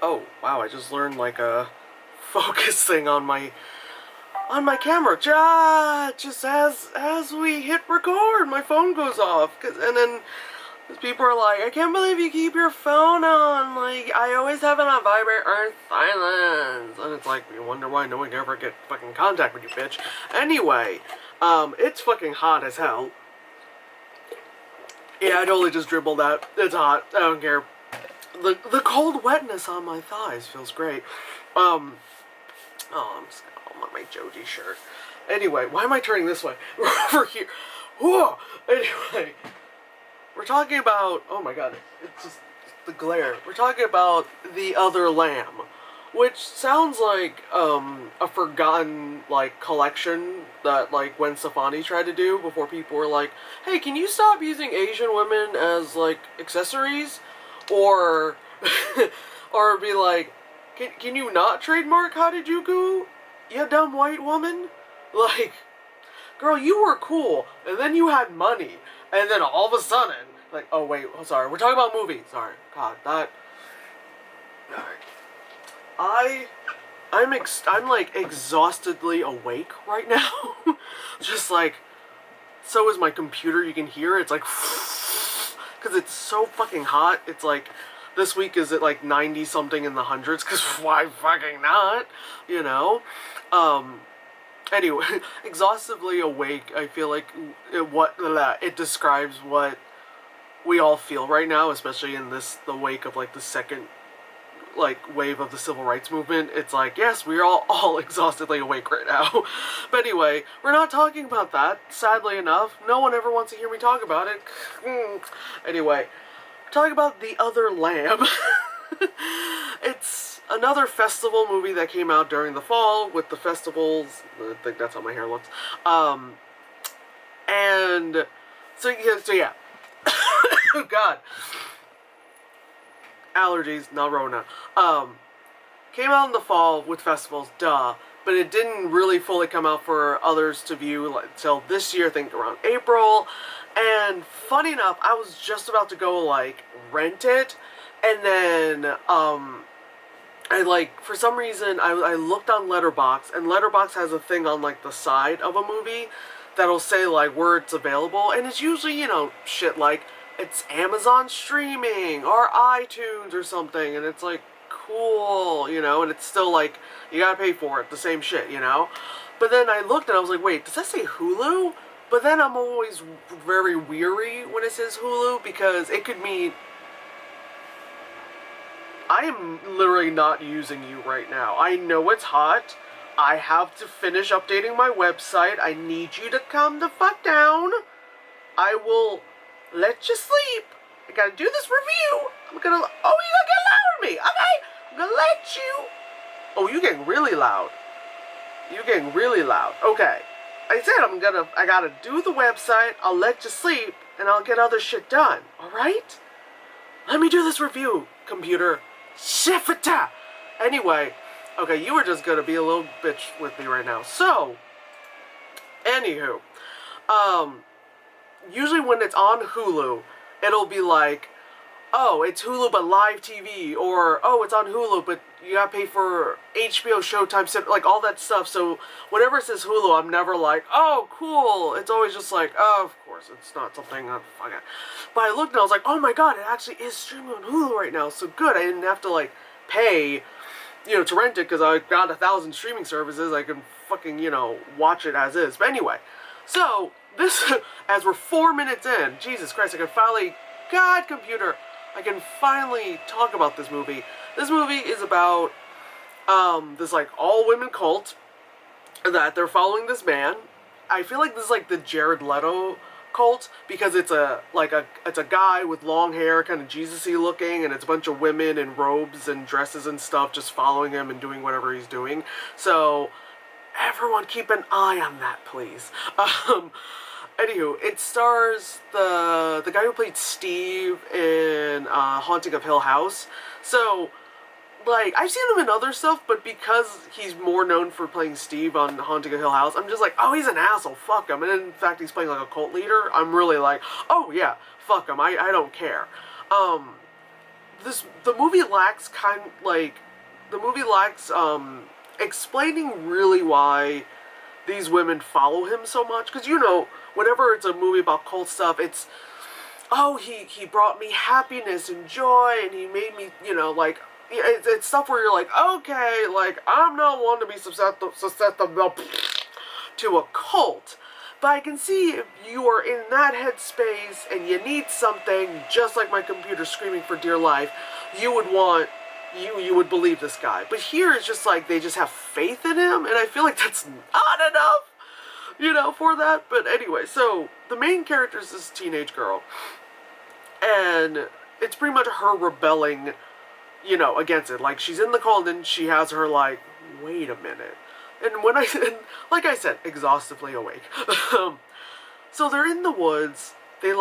Oh, wow, I just learned like a focus thing on my camera. Just as we hit record, my phone goes off. And then people are like, I can't believe you keep your phone on. Like, I always have it on vibrate or silence. And it's like, you wonder why no one can ever get fucking contact with you, bitch. Anyway, it's fucking hot as hell. Yeah, I totally just dribbled that. It's hot. I don't care. The cold wetness on my thighs feels great. Oh, I'm on my Joji shirt. Anyway, why am I turning this way? We're over here. Whoa! Anyway, we're talking about, oh my god, it's just the glare. We're talking about The Other Lamb, which sounds like, a forgotten, like, collection that, like, Gwen Stefani tried to do before people were like, hey, can you stop using Asian women as, like, accessories? Or, or be like, can you not trademark Harajuku, you dumb white woman? Like, girl, you were cool, and then you had money, and then all of a sudden, like, oh wait, oh, sorry, we're talking about movies, sorry, god, that, alright. I'm like exhaustedly awake right now, just like, so is my computer, you can hear it, it's like, because it's so fucking hot. It's like, this week is at like 90 something in the hundreds, because why fucking not, you know? Anyway, exhaustively awake, I feel like it describes what we all feel right now, especially in the wake of like the second like wave of the civil rights movement. It's like, yes, we're all exhaustedly awake right now. But anyway, we're not talking about that, sadly enough. No one ever wants to hear me talk about it. Anyway, we're talking about The Other Lamb. It's another festival movie that came out during the fall with the festivals. I think that's how my hair looks. And so yeah. Oh god. Allergies, not Rona. Came out in the fall with festivals, duh, but it didn't really fully come out for others to view until this year, I think around April. And funny enough, I was just about to go like rent it, and then I like, for some reason I looked on Letterboxd, and Letterboxd has a thing on like the side of a movie that'll say like where it's available, and it's usually, you know, shit like it's Amazon streaming or iTunes or something, and it's like, cool, you know, and it's still like, you gotta pay for it, the same shit, you know? But then I looked and I was like, wait, does that say Hulu? But then I'm always very weary when it says Hulu, because it could mean I am literally not using you right now. I know it's hot. I have to finish updating my website. I need you to calm the fuck down. I will let you sleep. I gotta do this review. I'm gonna, oh, you gonna get loud at me, okay? I'm gonna let you. Oh, you getting really loud. You getting really loud. Okay. I said I gotta do the website, I'll let you sleep, and I'll get other shit done, alright? Let me do this review, computer. Shifta! Anyway, okay, you were just gonna be a little bitch with me right now. So, anywho, usually when it's on Hulu, it'll be like, oh, it's Hulu but live TV, or, oh, it's on Hulu but you gotta pay for HBO, Showtime, like all that stuff. So whenever it says Hulu, I'm never like, oh, cool. It's always just like, oh, of course, it's not something, fuck it. But I looked and I was like, oh my god, it actually is streaming on Hulu right now, so good. I didn't have to, like, pay, you know, to rent it, because I got 1,000 streaming services. I can fucking, you know, watch it as is. But anyway, so this, as we're 4 minutes in, Jesus Christ, I can finally, god, computer, I can finally talk about this movie. This movie is about, this, like, all-women cult that they're following this man. I feel like this is, like, the Jared Leto cult, because it's a guy with long hair, kind of Jesus-y looking, and it's a bunch of women in robes and dresses and stuff just following him and doing whatever he's doing. So, everyone keep an eye on that, please. Anywho, it stars the guy who played Steve in Haunting of Hill House. So, like, I've seen him in other stuff, but because he's more known for playing Steve on Haunting of Hill House, I'm just like, oh, he's an asshole, fuck him. And in fact, he's playing like a cult leader. I'm really like, oh yeah, fuck him, I don't care. the movie lacks explaining really why these women follow him so much. Because, whenever it's a movie about cult stuff, it's, oh, he brought me happiness and joy, and he made me, it's stuff where you're like, okay, like, I'm not one to be susceptible to a cult. But I can see if you are in that headspace and you need something, just like my computer screaming for dear life, you would believe this guy. But here it's just like they just have faith in him, and I feel like that's not enough, for that. But anyway, so the main character is this teenage girl, and it's pretty much her rebelling, against it. Like, she's in the cult, and she has her, like, wait a minute. And like I said, exhaustively awake. So they're in the woods. They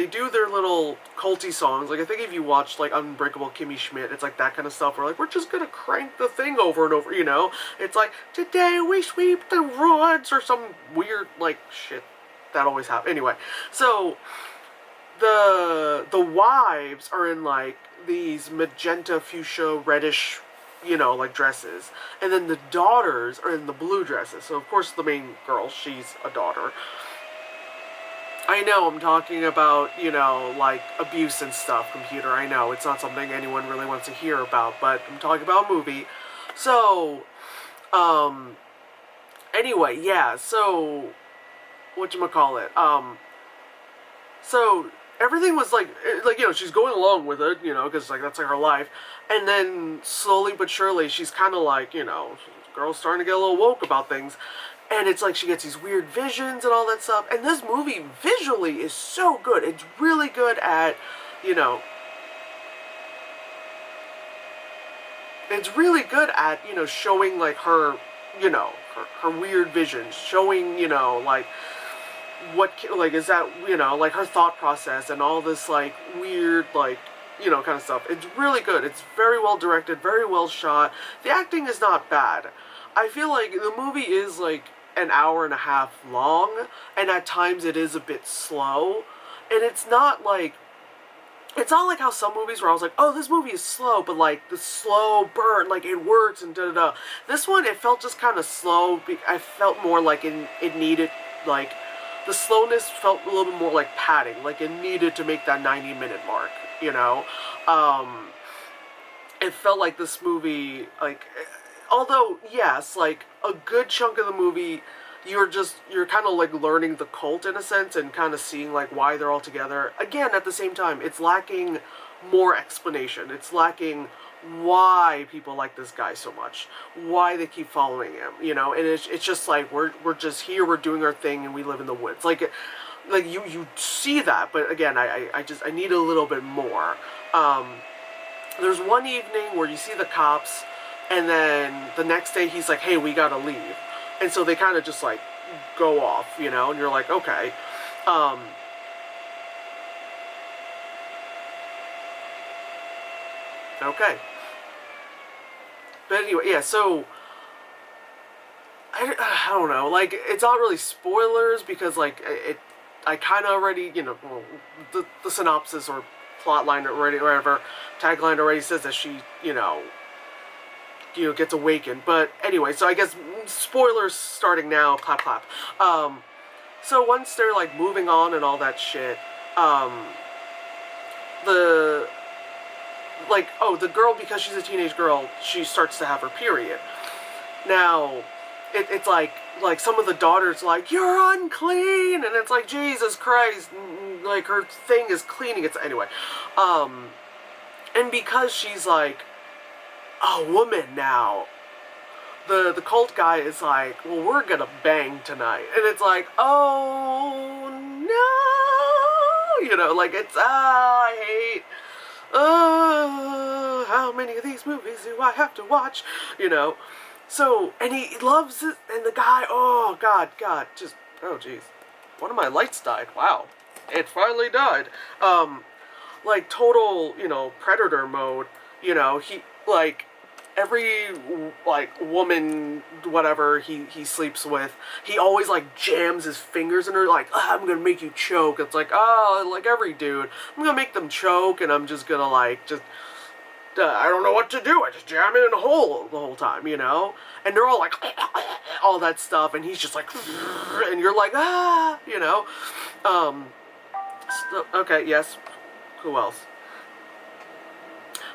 do their little culty songs. Like, I think if you watch, like, Unbreakable Kimmy Schmidt, it's like that kind of stuff where, like, we're just gonna crank the thing over and over, It's like, today we sweep the woods, or some weird, like, shit that always happens. Anyway, so the wives are in, like, these magenta, fuchsia, reddish, like, dresses. And then the daughters are in the blue dresses. So, of course, the main girl, she's a daughter. I know I'm talking about, like, abuse and stuff, computer. I know, it's not something anyone really wants to hear about, but I'm talking about a movie. So, anyway, yeah, so, whatchamacallit, so, everything was like, she's going along with it, because, like, that's, like, her life. And then, slowly but surely, she's kind of like, girl's starting to get a little woke about things. And it's like she gets these weird visions and all that stuff. And this movie, visually, is so good. It's really good at, it's really good at, showing, like, her, her weird visions. Showing, like, what, like, is that, like, her thought process and all this, like, weird, like, kind of stuff. It's really good. It's very well directed, very well shot. The acting is not bad. I feel like the movie is, like, an hour and a half long, and at times it is a bit slow. And it's not like how some movies where I was like, oh, this movie is slow, but, like, the slow burn, like, it works and da-da-da. This one, it felt just kind of slow. I felt more like it needed, like, the slowness felt a little bit more like padding, like it needed to make that 90-minute mark, It felt like this movie, like, although, yes, like, a good chunk of the movie, you're kind of, like, learning the cult, in a sense, and kind of seeing, like, why they're all together. Again, at the same time, it's lacking more explanation. It's lacking why people like this guy so much, why they keep following him, and it's just like, we're just here, we're doing our thing, and we live in the woods. Like you see that, but again, I need a little bit more. There's one evening where you see the cops, and then the next day he's like, hey, we gotta leave. And so they kind of just, like, go off, and you're like, okay. Okay. But anyway, yeah, so, I don't know, like, it's not really spoilers, because, like, I kind of already, the synopsis or plotline already, or whatever, tagline already says that she, gets awakened. But anyway, so I guess spoilers starting now, clap clap. So once they're, like, moving on and all that shit, the girl, because she's a teenage girl, she starts to have her period. Now, it's like some of the daughters like, you're unclean, and it's like, Jesus Christ, like, her thing is cleaning. It's anyway, and because she's, like, a woman now, the cult guy is like, well, we're gonna bang tonight, and it's like, oh no, like, it's, I hate, how many of these movies do I have to watch, So, and he loves it, and the guy, oh, God, just, oh, jeez. One of my lights died. Wow. It finally died. Like, total, Predator mode, he, like, every like woman, whatever he sleeps with, he always like jams his fingers in her, like, I'm gonna make you choke. It's like, oh, like every dude, I'm gonna make them choke, and I'm just gonna like just I don't know what to do. I just jam it in a hole the whole time, you know? And they're all like, all that stuff, and he's just like, and you're like, ah, you know? Okay, yes. Who else?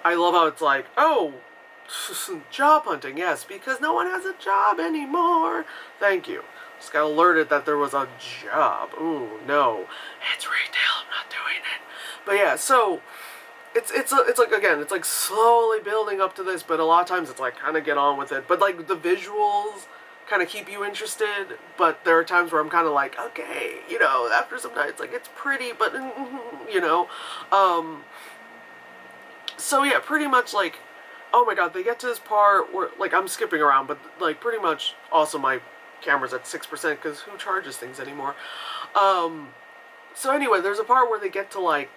I love how it's like, oh, job hunting, yes, because no one has a job anymore. Thank you. Just got alerted that there was a job. Ooh, no. It's retail, I'm not doing it. But yeah, so it's like, again, it's like slowly building up to this, but a lot of times it's like kind of get on with it. But like the visuals kind of keep you interested, but there are times where I'm kind of like, okay, you know, after some time it's like it's pretty, but you know, so yeah, pretty much like, oh my god, they get to this part where, like, I'm skipping around, but like pretty much also my camera's at 6% because who charges things anymore? So anyway, there's a part where they get to like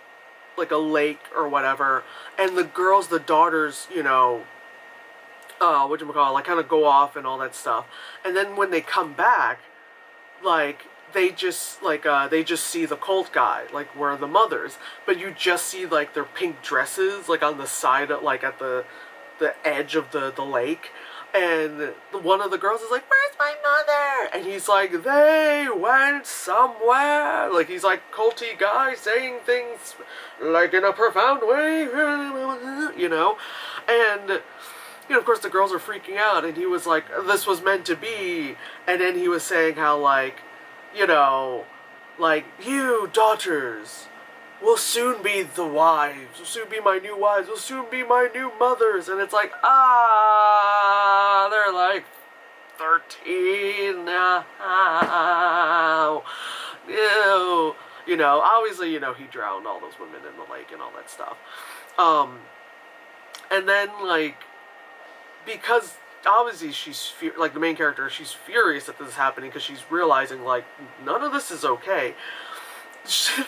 a lake or whatever, and the girls, the daughters, you know, whatchamacallit, like kind of go off and all that stuff. And then when they come back, like, they just see the cult guy, like, where the mothers, but you just see like their pink dresses, like on the side of, like at the edge of the lake. And one of the girls is like, where's my mother? And he's like, they went somewhere. Like, he's like culty guy saying things like in a profound way, you know? And, you know, of course the girls are freaking out, and he was like, this was meant to be. And then he was saying how, like, you know, like, you daughters will soon be the wives, will soon be my new wives, will soon be my new mothers. And it's like, they're like 13 now. Ew. You know, obviously, you know, he drowned all those women in the lake and all that stuff. And then, like, because obviously she's, like, the main character, she's furious that this is happening because she's realizing, like, none of this is okay.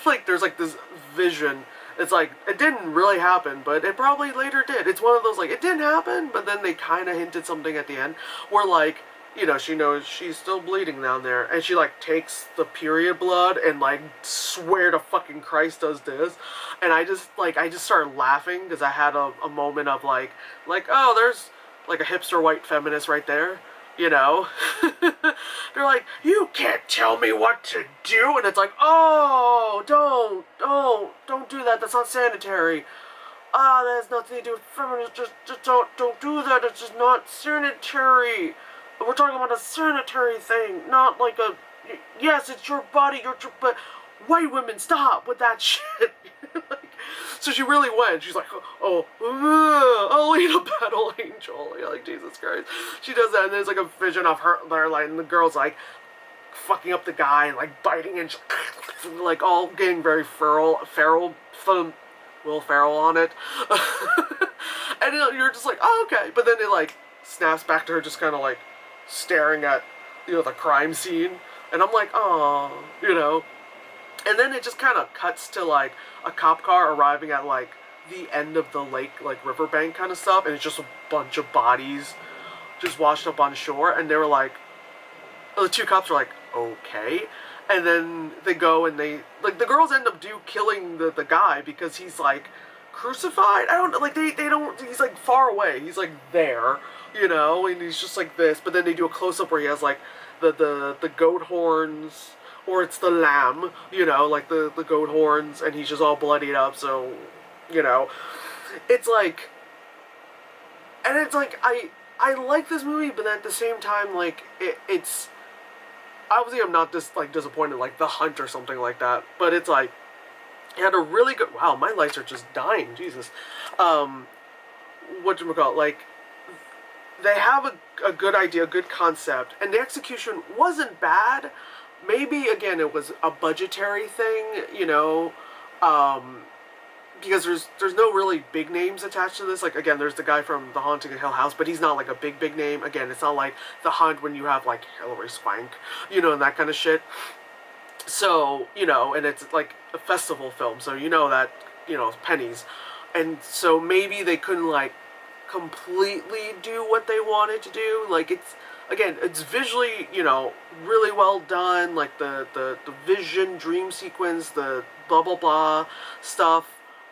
Like, there's like this vision. It's like, it didn't really happen, but it probably later did. It's one of those, like, it didn't happen, but then they kind of hinted something at the end where, like, you know, she knows she's still bleeding down there, and she, like, takes the period blood and, like, swear to fucking Christ does this. And I just started laughing because I had a moment of, like, oh, there's, like, a hipster white feminist right there. You know? They're like, you can't tell me what to do. And it's like, oh, don't do that. That's not sanitary. That has nothing to do with feminism. Just don't do that. It's just not sanitary. We're talking about a sanitary thing, not like a, yes, it's your body, but white women, stop with that shit. Like, so she really went. She's like, Alita Battle Angel. You're like, Jesus Christ. She does that, and there's like a vision of her there, like, and the girl's like fucking up the guy and like biting and like all getting very feral, Will Ferrell on it. And you're just like, oh, okay. But then it like snaps back to her just kind of like staring at, you know, the crime scene, and I'm like, oh, you know. And then it just kind of cuts to, like, a cop car arriving at, like, the end of the lake, like, riverbank kind of stuff, and it's just a bunch of bodies just washed up on shore, and they were like, the two cops were like, okay. And then they go and they, like, the girls end up killing the guy because he's, like, crucified? I don't know, like, they don't, he's, like, far away. He's, like, there, you know, and he's just, like, this, but then they do a close-up where he has, like, the goat horns, or it's the lamb, you know, like the goat horns, and he's just all bloodied up, so, you know, it's like, and it's like, I like this movie, but at the same time, like, it's, obviously I'm not just, like, disappointed, like The Hunt or something like that, but it's like, it had a really good, wow, my lights are just dying, Jesus, whatchamacallit, like, they have a good idea, a good concept, and the execution wasn't bad. Maybe, again, it was a budgetary thing, you know, because there's no really big names attached to this. Like, again, there's the guy from The Haunting of Hill House, but he's not, like, a big name. Again, it's not like The Hunt when you have, like, Hilary Swank, you know, and that kind of shit. So, you know, and it's, like, a festival film, so you know that, you know, pennies. And so maybe they couldn't, like, completely do what they wanted to do. Like, it's visually, really well done. Like, the vision dream sequence, the blah blah blah stuff,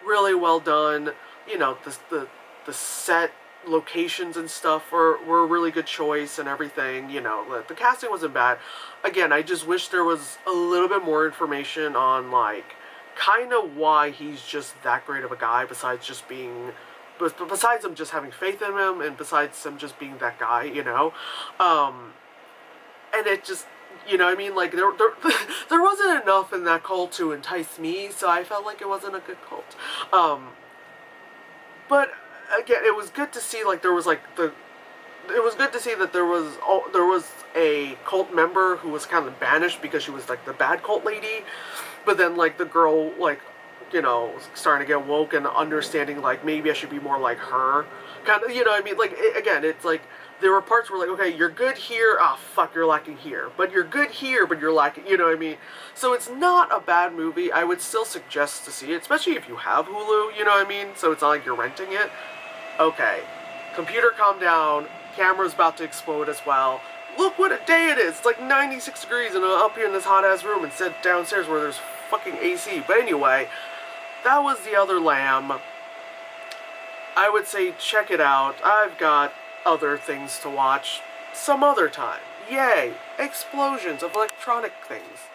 really well done. The set locations and stuff were a really good choice and everything. The casting wasn't bad. Again, I just wish there was a little bit more information on, like, kind of why he's just that great of a guy, besides him just having faith in him, and besides him just being that guy. And it just, I mean, like, there wasn't enough in that cult to entice me, so I felt like it wasn't a good cult. But again, it was good to see, like, there was, like, it was good to see that there was a cult member who was kind of banished because she was, like, the bad cult lady, but then, like, the girl, like, starting to get woke and understanding, like, maybe I should be more like her, kind of, what I mean? Like, again, it's like, there were parts where, like, okay, you're good here, fuck, you're lacking here, but you're good here, but you're lacking, what I mean? So it's not a bad movie. I would still suggest to see it, especially if you have Hulu, what I mean? So it's not like you're renting it. Okay, computer, calm down, camera's about to explode as well. Look what a day it is. It's like 96 degrees and I'm up here in this hot-ass room instead downstairs where there's fucking AC. But anyway, that was The Other Lamb. I would say check it out. I've got other things to watch some other time. Yay! Explosions of electronic things.